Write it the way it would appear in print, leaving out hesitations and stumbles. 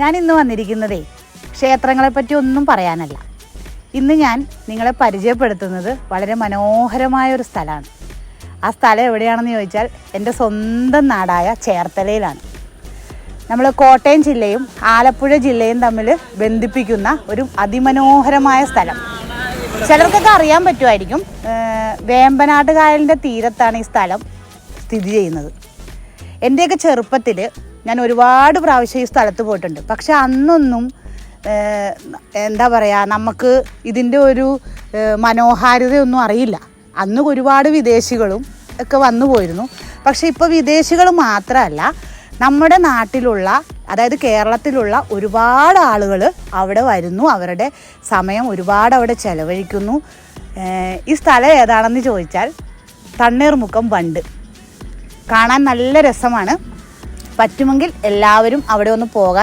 ഞാനിന്ന് വന്നിരിക്കുന്നതേ ക്ഷേത്രങ്ങളെപ്പറ്റി ഒന്നും പറയാനല്ല. ഇന്ന് ഞാൻ നിങ്ങളെ പരിചയപ്പെടുത്തുന്നത് വളരെ മനോഹരമായൊരു സ്ഥലമാണ്. ആ സ്ഥലം എവിടെയാണെന്ന് ചോദിച്ചാൽ എൻ്റെ സ്വന്തം നാടായ ചേർത്തലയിലാണ്. നമ്മൾ കോട്ടയം ജില്ലയും ആലപ്പുഴ ജില്ലയും തമ്മിൽ ബന്ധിപ്പിക്കുന്ന ഒരു അതിമനോഹരമായ സ്ഥലം. ചിലർക്കൊക്കെ അറിയാൻ പറ്റുമായിരിക്കും. വേമ്പനാട്ട് കായലിൻ്റെ തീരത്താണ് ഈ സ്ഥലം സ്ഥിതി ചെയ്യുന്നത്. എൻ്റെയൊക്കെ ചെറുപ്പത്തിൽ ഞാൻ ഒരുപാട് പ്രാവശ്യം ഈ സ്ഥലത്ത് പോയിട്ടുണ്ട്. പക്ഷെ അന്നൊന്നും എന്താ പറയുക, നമുക്ക് ഇതിൻ്റെ ഒരു മനോഹാരിതയൊന്നും അറിയില്ല. അന്ന് ഒരുപാട് വിദേശികളും ഒക്കെ വന്നു പോയിരുന്നു. പക്ഷെ ഇപ്പോൾ വിദേശികൾ മാത്രമല്ല, നമ്മുടെ നാട്ടിലുള്ള, അതായത് കേരളത്തിലുള്ള ഒരുപാട് ആളുകൾ അവിടെ വരുന്നു. അവരുടെ സമയം ഒരുപാട് അവിടെ ചെലവഴിക്കുന്നു. ഈ സ്ഥലം ഏതാണെന്ന് ചോദിച്ചാൽ തണ്ണീർമുക്കം ബണ്ട്. കാണാൻ നല്ല രസമാണ്. പറ്റുമെങ്കിൽ എല്ലാവരും അവിടെ ഒന്ന് പോകാൻ